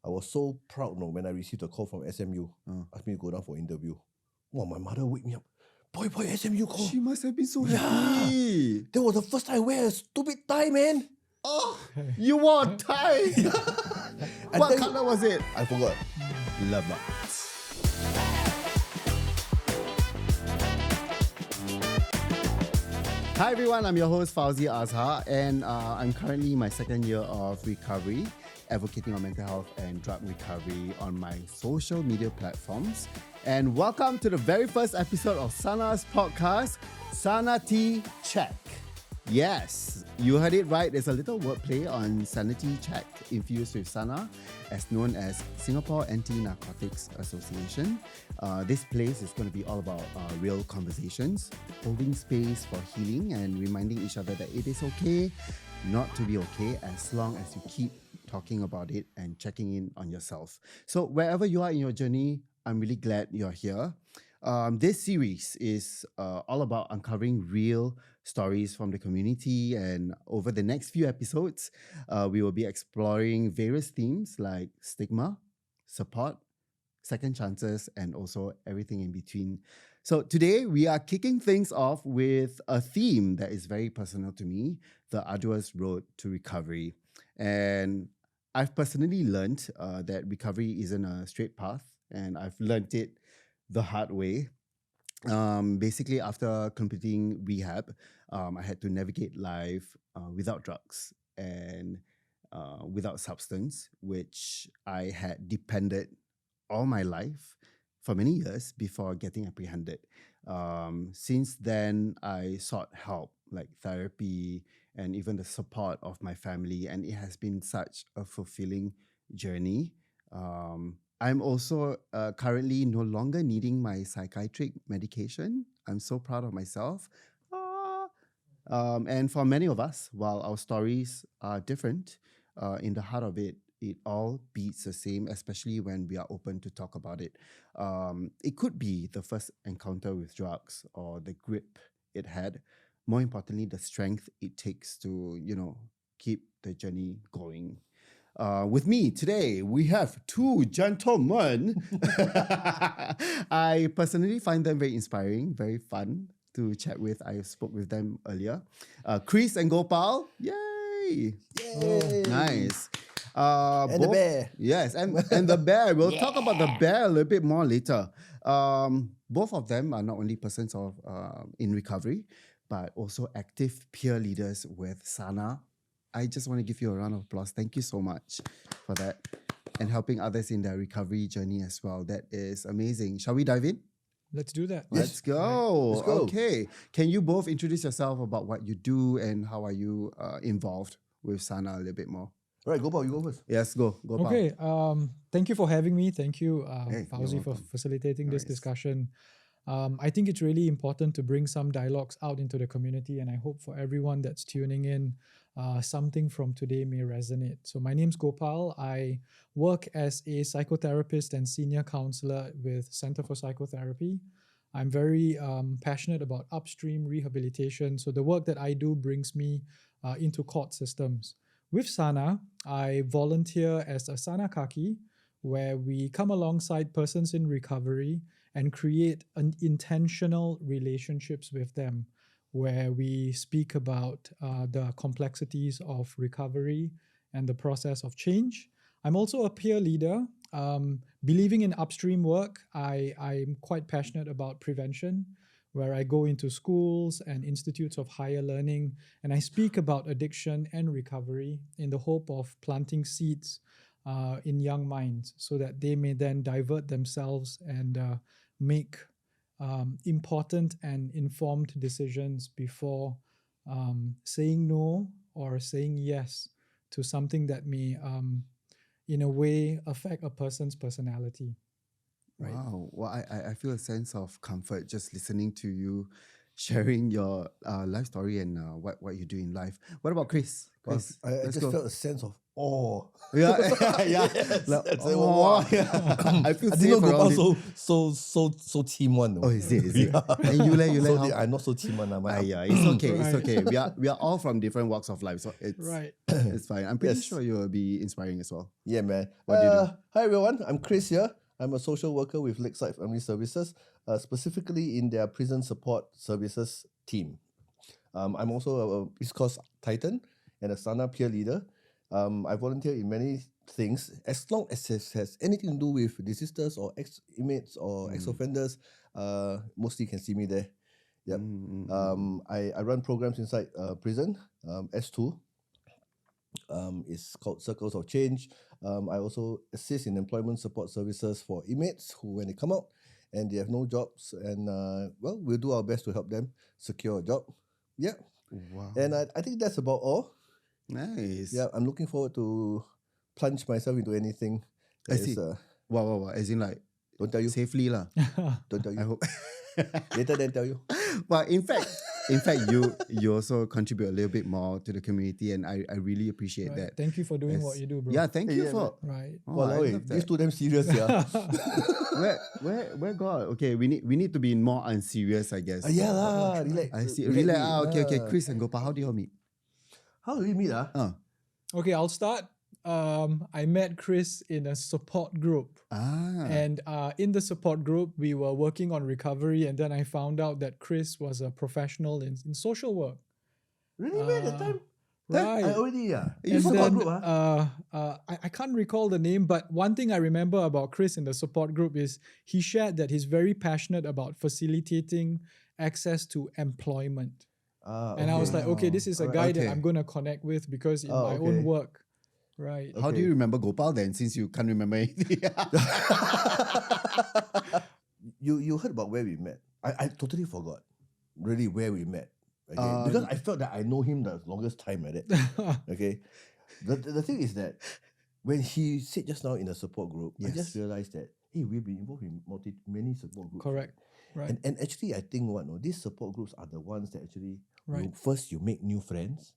I was so proud when I received a call from SMU. Asked me to go down for interview. Wow, my mother wake me up. Boy, SMU call. She must have been so happy. That was the first time I wear a stupid tie, man. Oh, you wore a tie. What color was it? I forgot. Lama. Hi everyone, I'm your host Fauzi Azhar, and I'm currently in my second year of recovery, advocating on mental health and drug recovery on my social media platforms. And welcome to the very first episode of Sana's podcast, Sanity Check. Yes, you heard it right. There's a little wordplay on Sanity Check infused with Sana, as known as Singapore Anti-Narcotics Association. This place is going to be all about real conversations, holding space for healing and reminding each other that it is okay not to be okay as long as you keep talking about it and checking in on yourself. So wherever you are in your journey, I'm really glad you're here. This series is all about uncovering real stories from the community, and over the next few episodes, we will be exploring various themes like stigma, support, second chances, and also everything in between. So today we are kicking things off with a theme that is very personal to me, the arduous road to recovery. And I've personally learned that recovery isn't a straight path, and I've learned it the hard way. Basically, after completing rehab, I had to navigate life without drugs and without substance, which I had depended all my life for many years before getting apprehended. Since then, I sought help like therapy and even the support of my family, and it has been such a fulfilling journey. I'm also currently no longer needing my psychiatric medication. I'm so proud of myself. And for many of us, while our stories are different, in the heart of it, it all beats the same, especially when we are open to talk about it. It could be the first encounter with drugs or the grip it had. More importantly, the strength it takes to, keep the journey going. With me today, we have two gentlemen. I personally find them very inspiring, very fun to chat with. I spoke with them earlier. Chris and Gopal. Yay! Yay! Nice. And the bear. Yes, and the bear. We'll talk about the bear a little bit more later. Both of them are not only persons in recovery, but also active peer leaders with Sana. I just want to give you a round of applause. Thank you so much for that and helping others in their recovery journey as well. That is amazing. Shall we dive in? Let's do that. Let's go. Let's go. Okay. Can you both introduce yourself about what you do and how are you involved with Sana a little bit more? All right, Gopal, you go first. Yes, go. Gopal. Okay. Thank you for having me. Thank you, Hey, you're Fauzi, for welcome. facilitating this Nice. discussion. I think it's really important to bring some dialogues out into the community, and I hope for everyone that's tuning in, something from today may resonate. So my name's Gopal. I work as a psychotherapist and senior counselor with Center for Psychotherapy. I'm very passionate about upstream rehabilitation. So the work that I do brings me into court systems. With Sana, I volunteer as a Sana Kaki, where we come alongside persons in recovery and create intentional relationships with them, where we speak about the complexities of recovery and the process of change. I'm also a peer leader. Believing in upstream work, I'm quite passionate about prevention, where I go into schools and institutes of higher learning, and I speak about addiction and recovery in the hope of planting seeds in young minds so that they may then divert themselves and make important and informed decisions before saying no or saying yes to something that may, in a way, affect a person's personality. Right. Wow. Well, I feel a sense of comfort just listening to you sharing your life story and what you do in life. What about Chris? Chris, I let's just go. felt a sense of Oh. Yeah, yeah. Yes, Like, that's it. oh, Wow. yeah. I feel I safe didn't know around Gopal it. so team one. Oh, is it? And you So how? I'm not so team one. Yeah, it's okay. It's Right. okay. We are all from different walks of life, so Right. it's fine. I'm pretty Yes. sure you will be inspiring as well. Yeah, man. What do you do? Hi, everyone. I'm Chris here. I'm a social worker with Lakeside Family Services, specifically in their prison support services team. I'm also a East Coast Titan and a Sana peer leader. I volunteer in many things as long as it has anything to do with desisters or ex-inmates or ex-offenders. Mostly can see me there. Yep. I run programs inside prison, S2. It's called Circles of Change. I also assist in employment support services for inmates who, when they come out and they have no jobs, and we'll do our best to help them secure a job. Yeah. Wow. And I think that's about all. Nice. Yeah, I'm looking forward to plunge myself into anything. I see. Wow. As in like, don't tell you. safely lah. Don't tell you. I hope. Later then tell you. Well, in fact, you also contribute a little bit more to the community, and I really appreciate Right. that. Thank you for doing what you do, bro. Yeah, thank you Yeah, for. Right. Oh, Well, I wait, love these that. two damn serious, yeah. Where God? Okay, we need to be more unserious, I guess. Yeah lah, relax. I see. Relax. Relax. Okay. Chris and Gopal, how do you all meet? How do we meet? Okay, I'll start. I met Chris in a support group. And in the support group, we were working on recovery, and then I found out that Chris was a professional in social work. Really, man, that time? Right. I already, And support then, group, I can't recall the name, but one thing I remember about Chris in the support group is he shared that he's very passionate about facilitating access to employment. And I was like, okay, this is a guy that I'm going to connect with because in my own work. Right. How do you remember Gopal then, since you can't remember anything? You heard about where we met. I totally forgot, really, where we met. Okay? Because I felt that I know him the longest time at it. Okay. The thing is that when he said just now in the support group, I just realized that, hey, we've been involved in many support groups. Correct. Right. And actually, I think these support groups are the ones that actually, Right. you make new friends,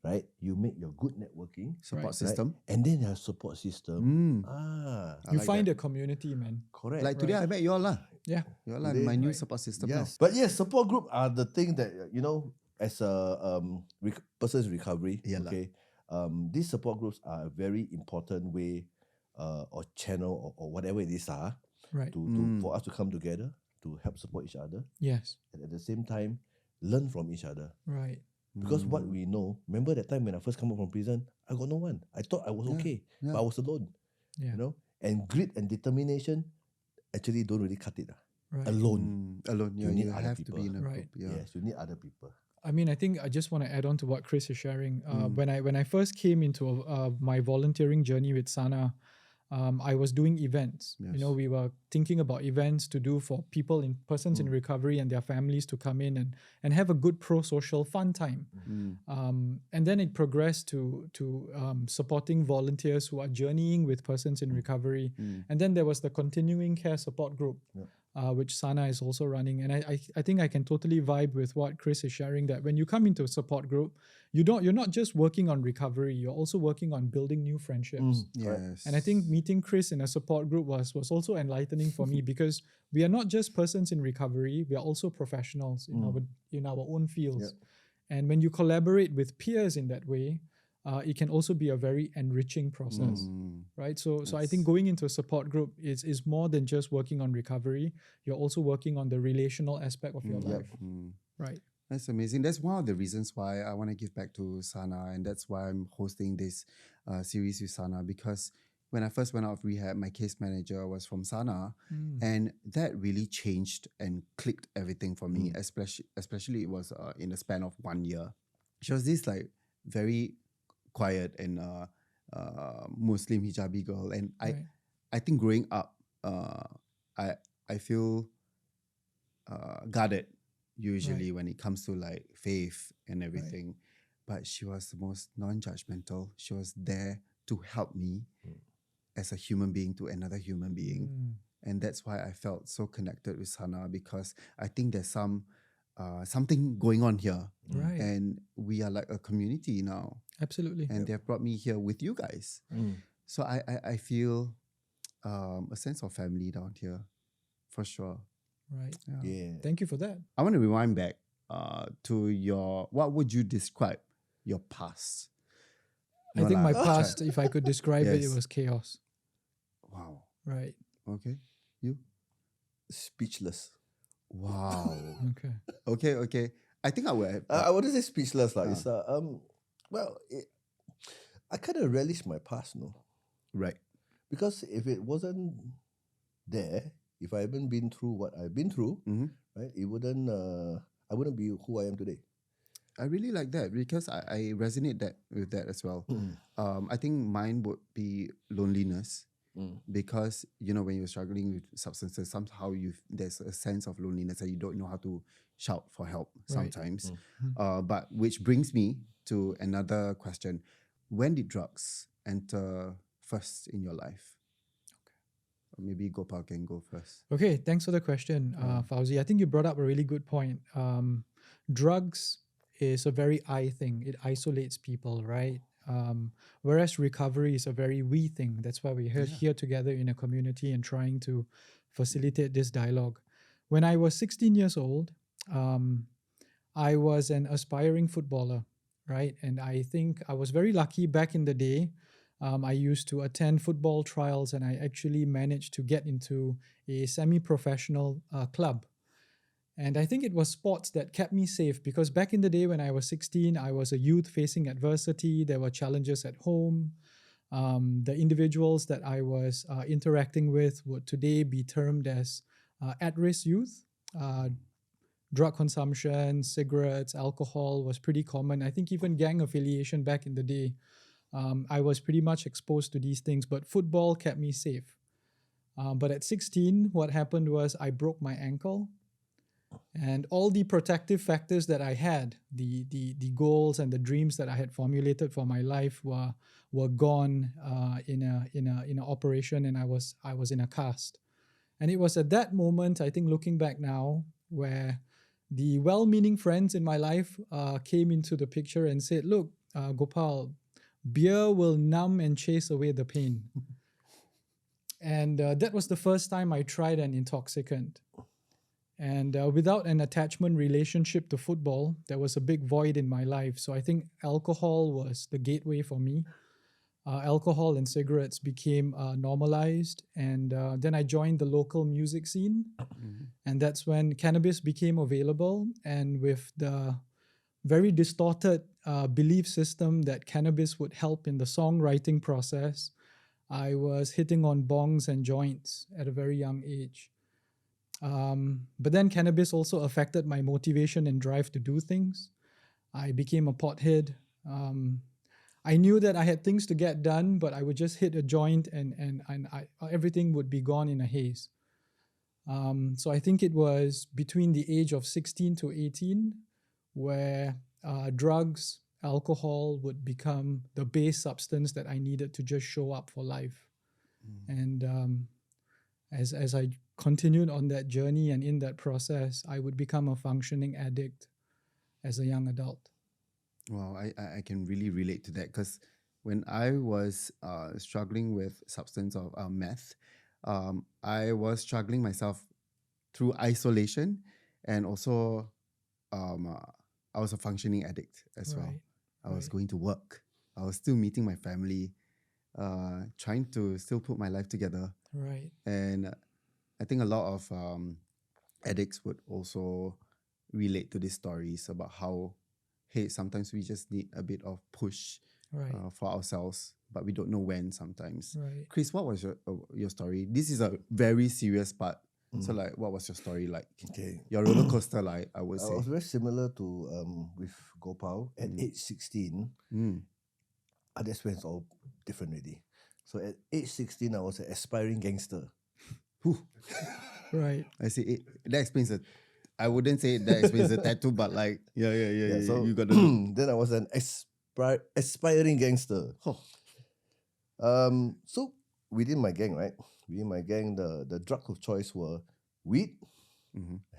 right? You make your good networking Support system. right? And then your support system. You find a community, man. Correct. Like today, I met you all lah. Yeah. You all lah, my new support system now. Yes. But yes, support group are the thing that, as a person's recovery, okay, these support groups are a very important way or channel or whatever it is Right. for us to come together to help support each other. Yes. And at the same time, learn from each other. Right. Because what we know, remember that time when I first come out from prison, I got no one. I thought I was okay, but I was alone. Yeah. And grit and determination actually don't really cut it. Right. Alone. Alone. You You need need other have to people. be in a Right. group. Yeah. Yes, you need other people. I mean, I think I just want to add on to what Chris is sharing. When I first came into my volunteering journey with Sana, I was doing events. Yes. We were thinking about events to do for persons in recovery and their families to come in and have a good pro-social fun time. And then it progressed to supporting volunteers who are journeying with persons in recovery. And then there was the continuing care support group, which Sana is also running. And I think I can totally vibe with what Chris is sharing, that when you come into a support group, you're not just working on recovery, you're also working on building new friendships. Yes. And I think meeting Chris in a support group was also enlightening for me because we are not just persons in recovery, we are also professionals in our own fields. And when you collaborate with peers in that way, it can also be a very enriching process, right? So I think going into a support group is more than just working on recovery. You're also working on the relational aspect of your life, right? That's amazing. That's one of the reasons why I want to give back to Sana, and that's why I'm hosting this series with Sana, because when I first went out of rehab, my case manager was from Sana, and that really changed and clicked everything for me, especially it was in the span of 1 year. She was this like very quiet and Muslim hijabi girl, and I think growing up, I feel guarded usually when it comes to like faith and everything, but she was the most non-judgmental. She was there to help me as a human being to another human being, and that's why I felt so connected with Sana, because I think there's something going on here, and we are like a community now. Absolutely. and they have brought me here with you guys. So I feel a sense of family down here, for sure. Right. Yeah. Thank you for that. I want to rewind back to what would you describe your past? I No think lah, my try. past, if I could describe it, it Yes. was chaos. Wow. Right. Okay. You? Speechless. Wow. Okay. Okay. I think I would have. I wouldn't say speechless. Like, Ah. it's, well, I kind of relish my past, no? Right. Because if it wasn't there, if I haven't been through what I've been through, Mhm. right, it wouldn't, I wouldn't be who I am today. I really like that because I resonate with that as well. I think mine would be loneliness. Because when you're struggling with substances, somehow there's a sense of loneliness that you don't know how to shout for help sometimes. But which brings me to another question: when did drugs enter first in your life? Or maybe Gopal can go first. Okay, thanks for the question, Fauzi. I think you brought up a really good point. Drugs is a very I thing. It isolates people, right? Whereas recovery is a very we thing. That's why we're here together in a community and trying to facilitate this dialogue. When I was 16 years old, I was an aspiring footballer, right? And I think I was very lucky back in the day. I used to attend football trials and I actually managed to get into a semi-professional club. And I think it was sports that kept me safe because back in the day when I was 16, I was a youth facing adversity. There were challenges at home. The individuals that I was interacting with would today be termed as at-risk youth. Drug consumption, cigarettes, alcohol was pretty common. I think even gang affiliation back in the day. I was pretty much exposed to these things, but football kept me safe. But at 16, what happened was I broke my ankle. And all the protective factors that I had, the goals and the dreams that I had formulated for my life were gone in an operation, and I was in a cast. And it was at that moment, I think, looking back now, where the well-meaning friends in my life came into the picture and said, "Look, Gopal, beer will numb and chase away the pain." And that was the first time I tried an intoxicant. And without an attachment relationship to football, there was a big void in my life. So I think alcohol was the gateway for me. Alcohol and cigarettes became normalized. And then I joined the local music scene. And that's when cannabis became available. And with the very distorted belief system that cannabis would help in the songwriting process, I was hitting on bongs and joints at a very young age. But then cannabis also affected my motivation and drive to do things. I became a pothead. I knew that I had things to get done, but I would just hit a joint and everything would be gone in a haze. So I think it was between the age of 16 to 18 where drugs, alcohol would become the base substance that I needed to just show up for life. And as I continued on that journey and in that process, I would become a functioning addict as a young adult. Wow, I can really relate to that because when I was struggling with substance of meth, I was struggling myself through isolation, and also I was a functioning addict as well. I was going to work. I was still meeting my family, trying to still put my life together. Right. And I think a lot of addicts would also relate to these stories about how, hey, sometimes we just need a bit of push for ourselves, but we don't know when sometimes. Right. Chris, what was your story? This is a very serious part. So like, what was your story like? Okay. Your roller coaster, like I would I say. was very similar to with Gopal. At age 16, that's when it's all different already. So at age 16, I was an aspiring gangster. Right. I see. That explains it. I wouldn't say that explains the tattoo, but like, yeah. So You got to look. then I was an aspiring gangster. So within my gang, right? Within my gang, the drugs of choice were weed,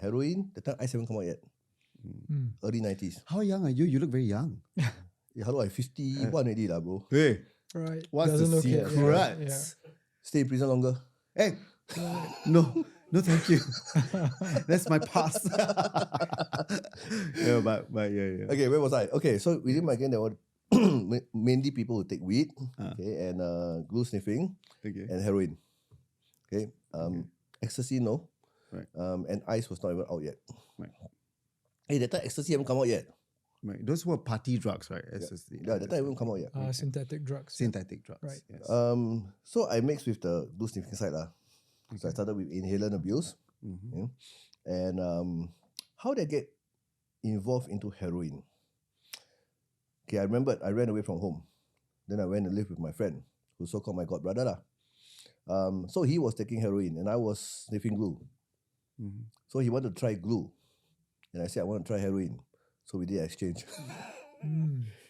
heroin. The time ice haven't come out yet. Early 90s. How young are you? You look very young. hello, I'm 51 already lah, bro. Hey, Right. what's Doesn't the look it. secret? Yeah. Stay in prison longer. Hey, no, thank you. That's my past. Yeah, but yeah. Okay, where was I? Okay, so within my gang, there were mainly people who take weed, okay, and glue sniffing, Okay. and heroin. Okay, ecstasy, no. Right. And ice was not even out yet. Right. Hey, that time ecstasy haven't come out yet. Right. Those were party drugs, right? SSD. Yeah, that time haven't come out yet. Synthetic drugs. Synthetic drugs. Right. Yes. So I mixed with the glue sniffing side lah. So I started with inhalant abuse. Yeah. And how did I get involved into heroin? Okay, I remembered I ran away from home. Then I went to live with my friend, who's so-called my godbrother lah. So he was taking heroin and I was sniffing glue. So he wanted to try glue. And I said, I want to try heroin. So we did exchange.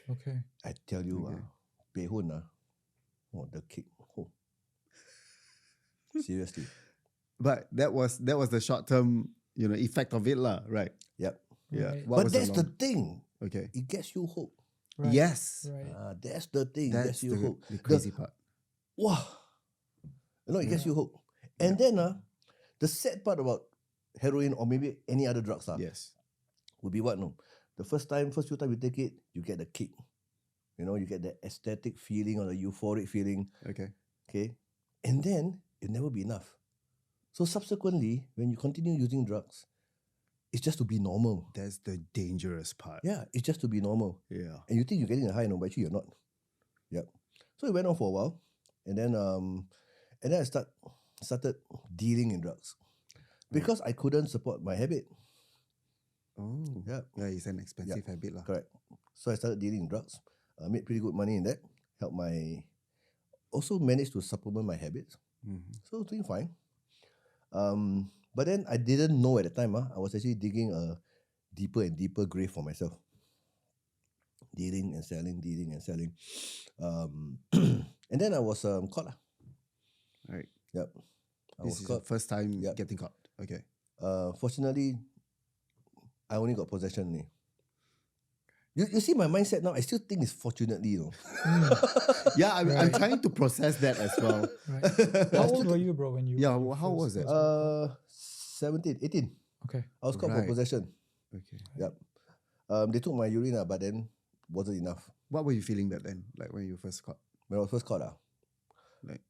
Okay. I tell you, behun, the kick. Oh. Seriously. But that was the short term, effect of it, lah. Right. Yep. Yeah. Right. What But was that's the thing. Okay. It gets you hooked. Right. Yes. Right. That's the thing. It That's gets you hooked. the crazy part. Wow. It gets you hooked. And then the sad part about heroin or maybe any other drugs Yes. would be what? No. The first few times you take it, you get the kick. You get the aesthetic feeling or the euphoric feeling. Okay. Okay. And then it'll never be enough. So subsequently, when you continue using drugs, it's just to be normal. That's the dangerous part. Yeah, it's just to be normal. Yeah. And you think you're getting a high, no, but actually you're not. Yep. So it went on for a while. And then I started dealing in drugs. Because I couldn't support my habit. Oh. Yeah. Yeah, it's an expensive habit, lah. Correct. So I started dealing in drugs. Made pretty good money in that. Also managed to supplement my habits. So doing fine. But then I didn't know at the time, I was actually digging a deeper and deeper grave for myself. Dealing and selling. And then I was caught. Right. Yep. I This was is the caught. first time getting caught. Okay. Fortunately, I only got possession only. You see my mindset now, I still think it's fortunately, Yeah, I'm trying to process that as well. Right. How old were you, bro, when you? Yeah, when you how was first it? got- 17, 18. Okay. I was caught for Right. possession. Okay. Yep. They took my urine, but then wasn't enough. What were you feeling back then? Like when you first caught? When I was first caught, Like,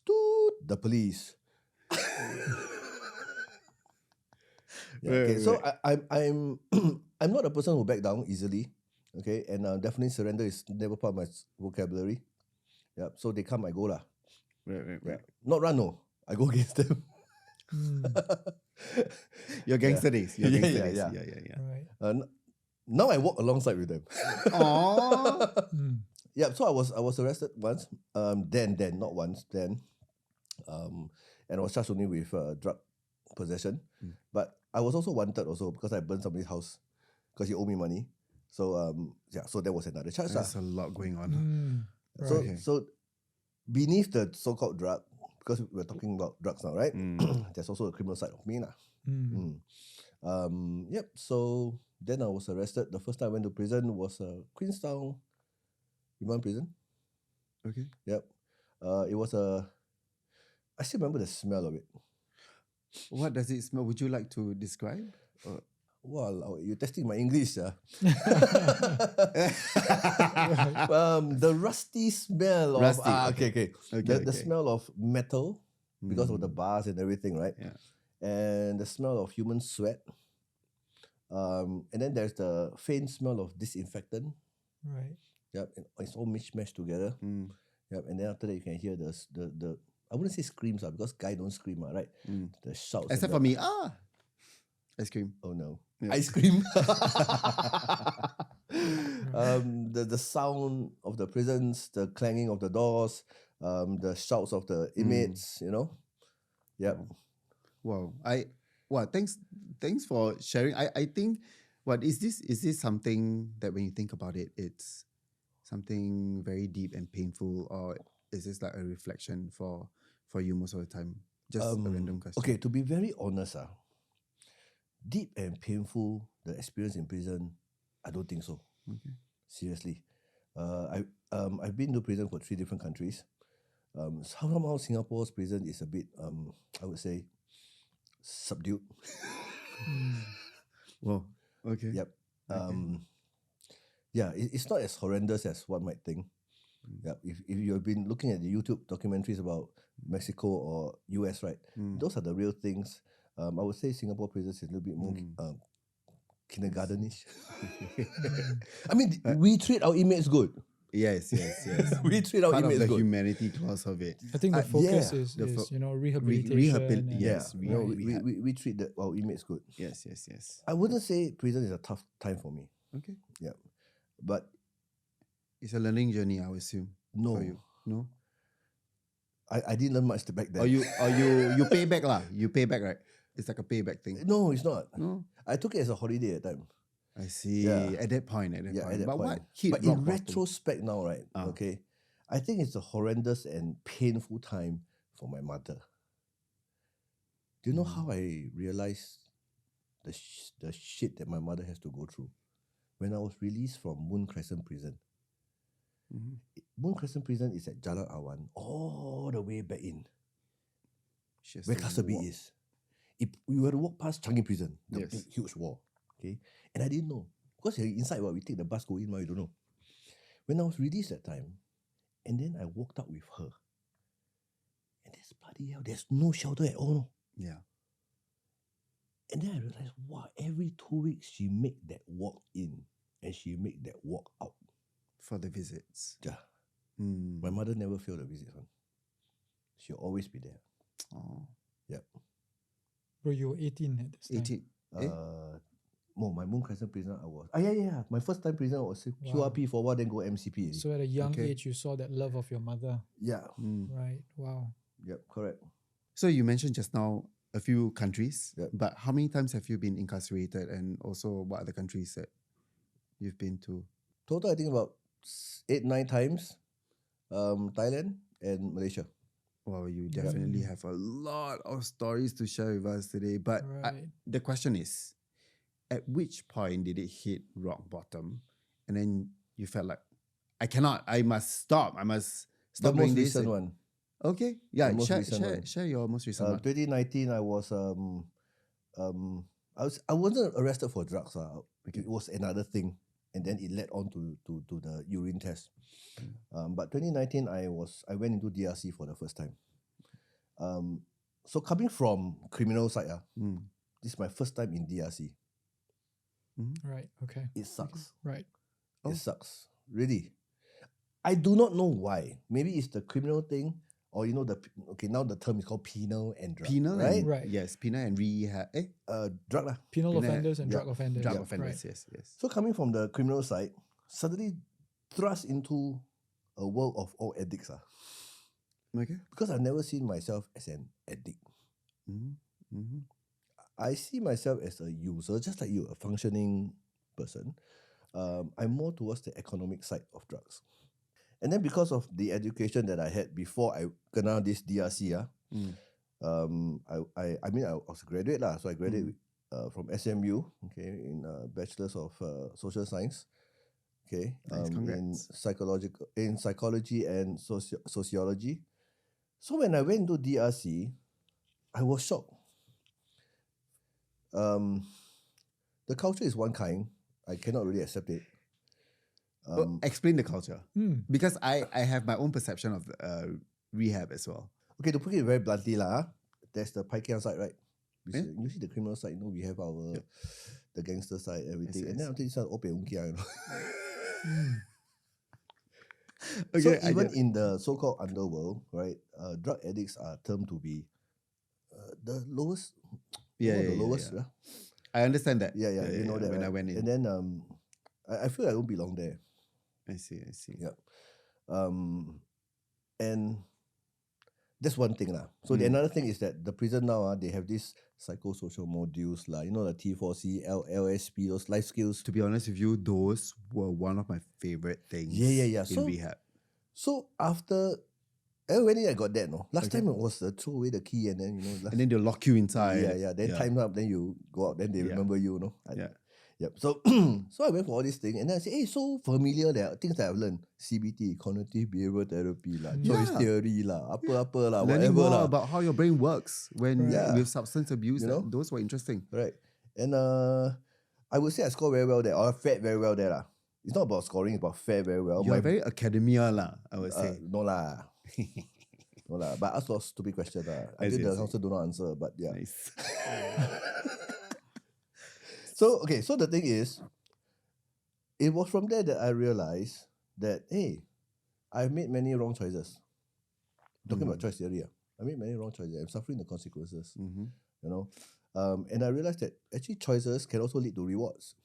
toot, the police. Okay, so I'm I'm not a person who back down easily. Okay, and definitely surrender is never part of my vocabulary. Yep. So they come, I go lah. right. Not run, no. I go against them. Your gangster days. Your Yeah, gangster yeah, days. yeah. Yeah. Right. Now I walk alongside with them. Aww. Yeah, so I was arrested once. Then not once. Then, and I was charged only with drug possession. But I was also wanted because I burned somebody's house because he owed me money. So so there was another charge. There's a lot going on. So Okay. so beneath the so-called drug, because we're talking about drugs now, right? There's also a criminal side of me lah. Yep. So then I was arrested. The first time I went to prison was Queenstown Remand Prison. Okay. Yep. It was I still remember the smell of it. What does it smell? Would you like to describe? Wow, you're testing my English, the rusty smell of Rusty, okay. The smell of metal because of the bars and everything, right? Yeah. And the smell of human sweat. And then there's the faint smell of disinfectant. Right. Yep, and it's all mishmashed together. Yep, and then after that you can hear the I wouldn't say screams because guy don't scream, right? The shouts. and Except the- for me, ice cream. Oh no. Yeah. Ice cream. The sound of the prisons, the clanging of the doors, the shouts of the inmates, Yep. Wow. Thanks for sharing. I think is this something that when you think about it, it's something very deep and painful, or is this like a reflection for you most of the time? Just a random question. Okay, to be very honest, deep and painful, the experience in prison, I don't think so. Okay. Seriously. I've been to prison for 3 different countries. Somehow Singapore's prison is a bit, I would say, subdued. Well, okay. Yep. Okay. Yeah, it's not as horrendous as one might think. Yeah, if you've been looking at the YouTube documentaries about Mexico or US, right, those are the real things. I would say Singapore prisons is a little bit more kindergartenish. I mean, we treat our inmates good. Yes. We treat our Part of inmates the good. humanity clause of it. I think the focus yeah, is, the fo- rehabilitation. and- yes, Yeah, rehab. we treat our inmates good. Yes. I wouldn't say prison is a tough time for me. Okay. Yeah, but It's a learning journey, I would assume. no, For you. No? I didn't learn much back then. Or you pay back lah. You pay back, right? It's like a payback thing. No, it's not. No? I took it as a holiday at the time. I see. Yeah. At that point. At that But point. what hit But rock in bottom? retrospect now, right? Okay, I think it's a horrendous and painful time for my mother. Do you know how I realized the shit that my mother has to go through? When I was released from Moon Crescent Prison. Moon Crescent Prison is at Jalan Awan, all the way back in, She has where to Cluster B walk. is. We were to walk past Changi Prison, the Yes. big, huge wall. Okay, and I didn't know. Because inside, we take the bus go in, you don't know. When I was released that time, and then I walked out with her, and there's bloody hell, there's no shelter at all. No. Yeah. And then I realized, wow, every 2 weeks she make that walk in and she make that walk out. For the visits. Yeah. Mm. My mother never failed a visit. One. She'll always be there. Oh. Yep. Bro, you were 18 at this time. 18. My Moon Crescent prison, I was. Yeah. My first time prison was Wow. QRP for a while, then go MCP. So at a young Okay. age, you saw that love of your mother. Yeah. Right. Wow. Yep, correct. So you mentioned just now a few countries, Yep. but how many times have you been incarcerated, and also what other countries that you've been to? Total, I think about 8-9 times. Thailand and Malaysia. Well, you definitely have a lot of stories to share with us today. But Right. the question is, at which point did it hit rock bottom, and then you felt like, I must stop. I must The stop most doing this. recent one. Okay, yeah. The most recent one. Share your most recent one. 2019, I was I wasn't arrested for drugs. It was another thing, and then it led on to the urine test. But 2019, I went into DRC for the first time. So coming from criminal side, this is my first time in DRC. Right. Okay. It sucks. Right. It sucks, really. I do not know why. Maybe it's the criminal thing, or now the term is called penal and drug. Penal, right? and, Right. Yes, penal and rehab. Drug lah. Penal Penal- offenders and yeah, drug offenders. Drug Right. offenders. Yes. So coming from the criminal side, suddenly thrust into a world of all addicts. Okay. Because I've never seen myself as an addict. I see myself as a user, just like you, a functioning person. I'm more towards the economic side of drugs. And then because of the education that I had before I kena this DRC, I was a graduate lah. So I graduated from SMU, okay, in Bachelor's of Social Science, okay, Nice, in congrats. psychology and sociology. So when I went to DRC, I was shocked. The culture is one kind. I cannot really accept it. Explain the culture. Because I have my own perception of rehab as well. Okay, to put it very bluntly, there's the Pai Kiang side, right? You see the criminal side, we have our the gangster side, everything. And then after this one, open unkia, Okay, so even in the so-called underworld, right, drug addicts are termed to be the lowest. The lowest. Yeah. I understand that. Yeah, you know that. When right? I went in. And then I feel I don't belong there. I see. Yeah. And that's one thing lah. So the another thing is that the prison now they have these psychosocial modules lah. The T4C, LSP, those life skills. To be honest with you, those were one of my favorite things. Yeah. In rehab. So after when I got that, no. Last time it was throw away the key and then And then they'll lock you inside. yeah. Then time's up, then you go out, then they remember you, no. Yep. So so I went for all this thing and then I said, hey, so familiar there are things that I've learned. CBT, cognitive behavioral therapy lah, choice Yeah. theory lah, apa-apa lah, Learning whatever more lah. about how your brain works when Yeah. with substance abuse. You know? Those were interesting. Right. And I would say I scored very well there, or I fared very well there lah. It's not about scoring, it's about fare very well. You're very academia lah, I would say. No lah. No lah. But I asked a lot of stupid questions lah. I Until see, the I see. council do not answer, but yeah. Nice. So the thing is, it was from there that I realized that, hey, I've made many wrong choices. Talking about choice theory, I made many wrong choices. I'm suffering the consequences. Mm-hmm. You know, and I realized that actually choices can also lead to rewards,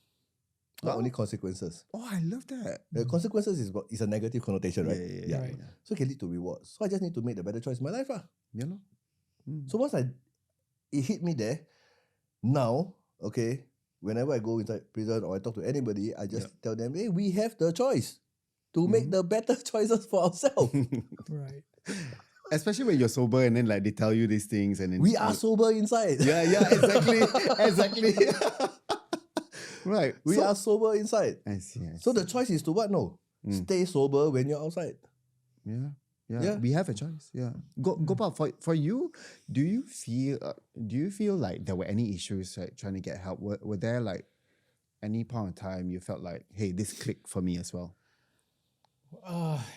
not only consequences. Oh, I love that. The consequences is a negative connotation, right? Yeah. Right. So it can lead to rewards. So I just need to make the better choice in my life. You know? So once it hit me there, now, okay, whenever I go inside prison or I talk to anybody, I just tell them, hey, we have the choice to make the better choices for ourselves. Right. Especially when you're sober and then like they tell you these things and then We are sober inside. Yeah, exactly. Right. We are sober inside. I see. So the choice is to what? No. Stay sober when you're outside. Yeah. We have a choice. Yeah. Gopal, for you, do you feel like there were any issues like trying to get help? Were there like any point in time you felt like, hey, this clicked for me as well?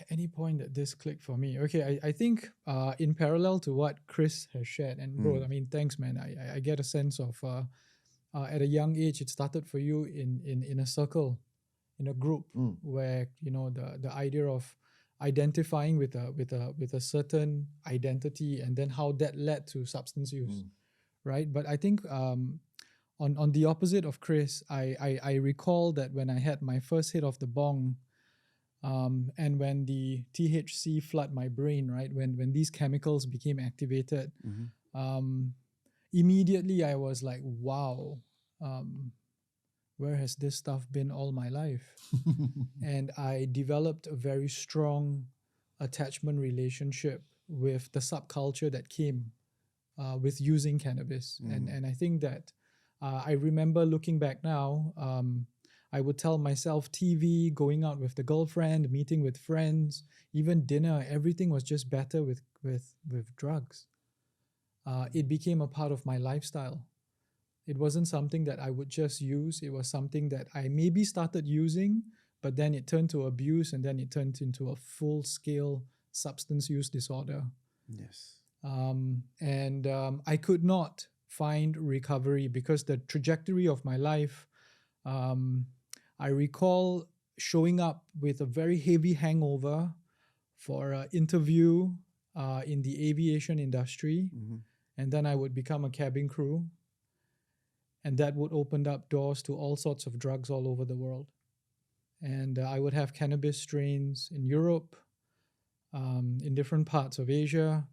Any point that this clicked for me. Okay, I think in parallel to what Chris has shared, and bro, I mean, thanks, man. I get a sense of at a young age, it started for you in a circle, in a group where the idea of identifying with a certain identity and then how that led to substance use, right? But I think on the opposite of Chris, I recall that when I had my first hit of the bong. And when the THC flood my brain, right? When these chemicals became activated, immediately I was like, wow, where has this stuff been all my life? And I developed a very strong attachment relationship with the subculture that came with using cannabis. And I think that I remember looking back now, I would tell myself TV, going out with the girlfriend, meeting with friends, even dinner, everything was just better with drugs. It became a part of my lifestyle. It wasn't something that I would just use. It was something that I maybe started using, but then it turned to abuse and then it turned into a full-scale substance use disorder. Yes. And I could not find recovery because the trajectory of my life, I recall showing up with a very heavy hangover for an interview in the aviation industry. And then I would become a cabin crew. And that would open up doors to all sorts of drugs all over the world. And I would have cannabis strains in Europe, in different parts of Asia.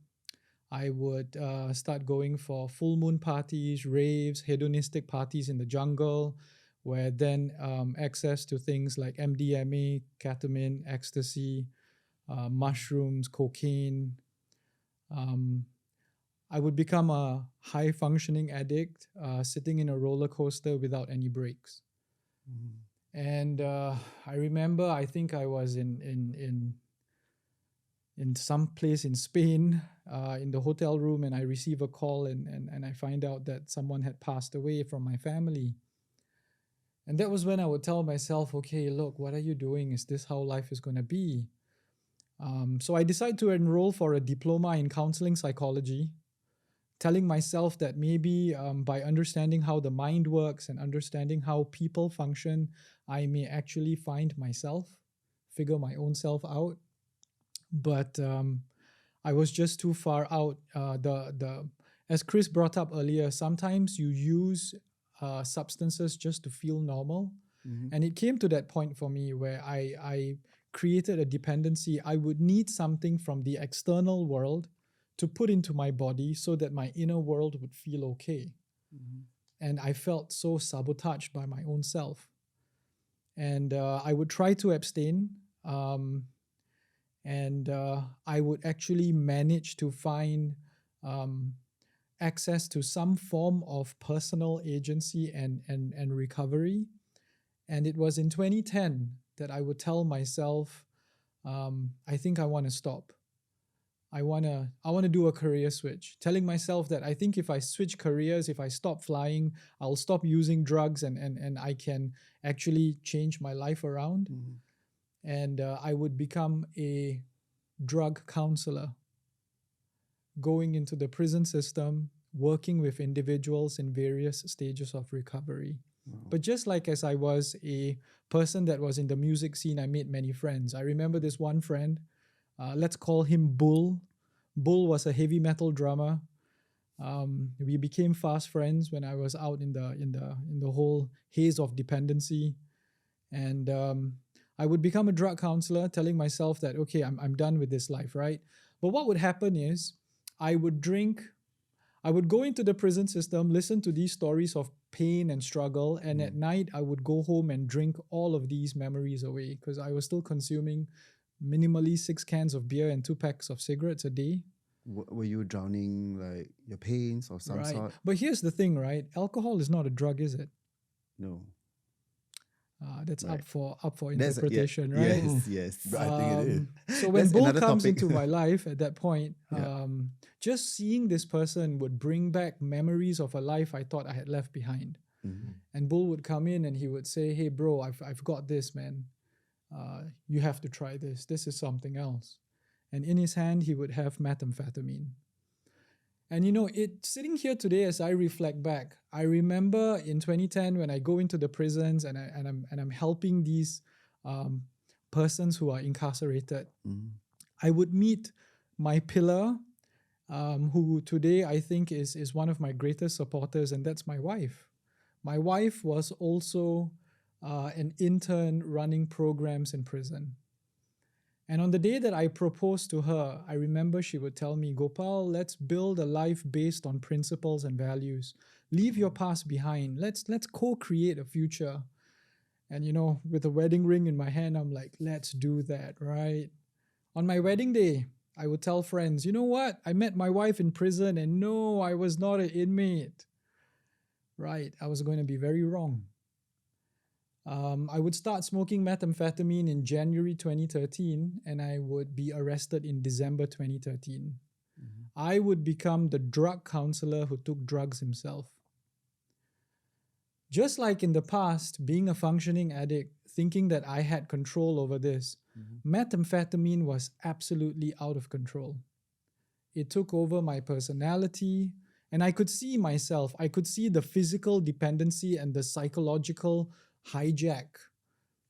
I would start going for full moon parties, raves, hedonistic parties in the jungle, where then access to things like MDMA, ketamine, ecstasy, mushrooms, cocaine. I would become a high-functioning addict, sitting in a roller coaster without any brakes. And I remember, I think I was in some place in Spain, in the hotel room, and I receive a call and I find out that someone had passed away from my family. And that was when I would tell myself, okay, look, what are you doing? Is this how life is going to be? So I decided to enroll for a diploma in counseling psychology, telling myself that maybe by understanding how the mind works and understanding how people function, I may actually find myself, figure my own self out. But I was just too far out. As Chris brought up earlier, sometimes you use substances just to feel normal. And it came to that point for me where I created a dependency. I would need something from the external world to put into my body so that my inner world would feel okay. And I felt so sabotaged by my own self. And I would try to abstain. And I would actually manage to find access to some form of personal agency and recovery. And it was in 2010 that I would tell myself, I think I want to stop. I wanna do a career switch. Telling myself that I think if I switch careers, if I stop flying, I'll stop using drugs and I can actually change my life around. And I would become a drug counselor, going into the prison system, working with individuals in various stages of recovery. But just like as I was a person that was in the music scene, I made many friends. I remember this one friend, let's call him Bull. Bull was a heavy metal drummer. We became fast friends when I was out in the whole haze of dependency, and I would become a drug counselor, telling myself that okay, I'm done with this life, right? But what would happen is I would drink. I would go into the prison system, listen to these stories of pain and struggle, and at night I would go home and drink all of these memories away because I was still consuming minimally 6 cans of beer and 2 packs of cigarettes a day. Were you drowning like your pains or some sort? But here's the thing, right? Alcohol is not a drug, is it? No. That's Right. up for interpretation, yeah, right? Yes. I think it is. So when That's Bull another comes topic. into my life at that point, Yeah. just seeing this person would bring back memories of a life I thought I had left behind. And Bull would come in and he would say, "Hey, bro, I've got this, man. You have to try this. This is something else." And in his hand, he would have methamphetamine. And sitting here today as I reflect back, I remember in 2010 when I go into the prisons and I'm helping these persons who are incarcerated. I would meet my pillar, who today I think is one of my greatest supporters, and that's my wife. My wife was also an intern running programs in prison. And on the day that I proposed to her, I remember she would tell me, "Gopal, let's build a life based on principles and values. Leave your past behind. Let's co-create a future." And with a wedding ring in my hand, I'm like, let's do that, right? On my wedding day, I would tell friends, "You know what? I met my wife in prison and no, I was not an inmate." Right, I was going to be very wrong. I would start smoking methamphetamine in January 2013 and I would be arrested in December 2013. I would become the drug counselor who took drugs himself. Just like in the past, being a functioning addict, thinking that I had control over this, methamphetamine was absolutely out of control. It took over my personality, and I could see myself. I could see the physical dependency and the psychological hijack,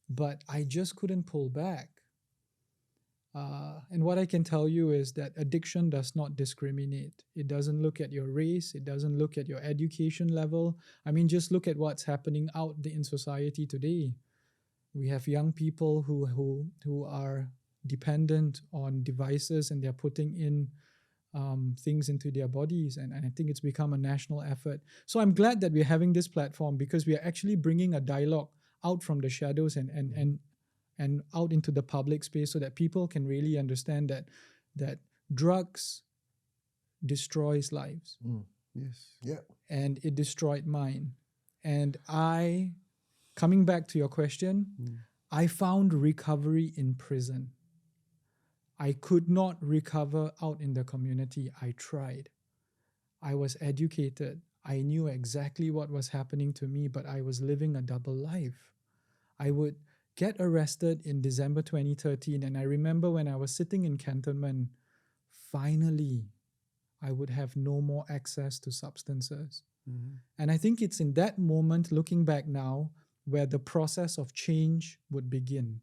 but I just couldn't pull back. And what I can tell you is that addiction does not discriminate. It doesn't look at your race. It doesn't look at your education level. I mean, just look at what's happening out in society today. We have young people who are dependent on devices and they're putting in things into their bodies. And I think it's become a national effort. So I'm glad that we're having this platform because we are actually bringing a dialogue out from the shadows and out into the public space so that people can really understand that drugs destroys lives. Yes. Yeah. And it destroyed mine. And coming back to your question, I found recovery in prison. I could not recover out in the community. I tried. I was educated. I knew exactly what was happening to me, but I was living a double life. I would get arrested in December 2013, and I remember when I was sitting in cantonment, finally, I would have no more access to substances. And I think it's in that moment, looking back now, where the process of change would begin.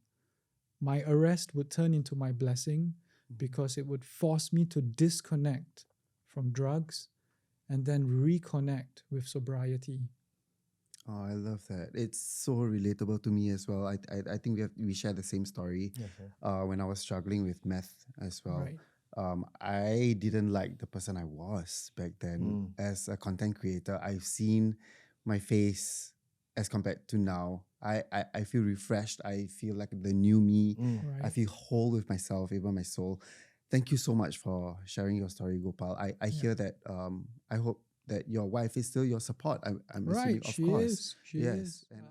My arrest would turn into my blessing because it would force me to disconnect from drugs and then reconnect with sobriety. Oh, I love that. It's so relatable to me as well. I think we share the same story. When I was struggling with meth as well. Right. I didn't like the person I was back then. As a content creator, I've seen my face as compared to now. I feel refreshed. I feel like the new me. I Right. feel whole with myself, even my soul. Thank you so much for sharing your story, Gopal. I hear that. I hope that your wife is still your support. I'm assuming, Right. of She course. is. She Yes. is. And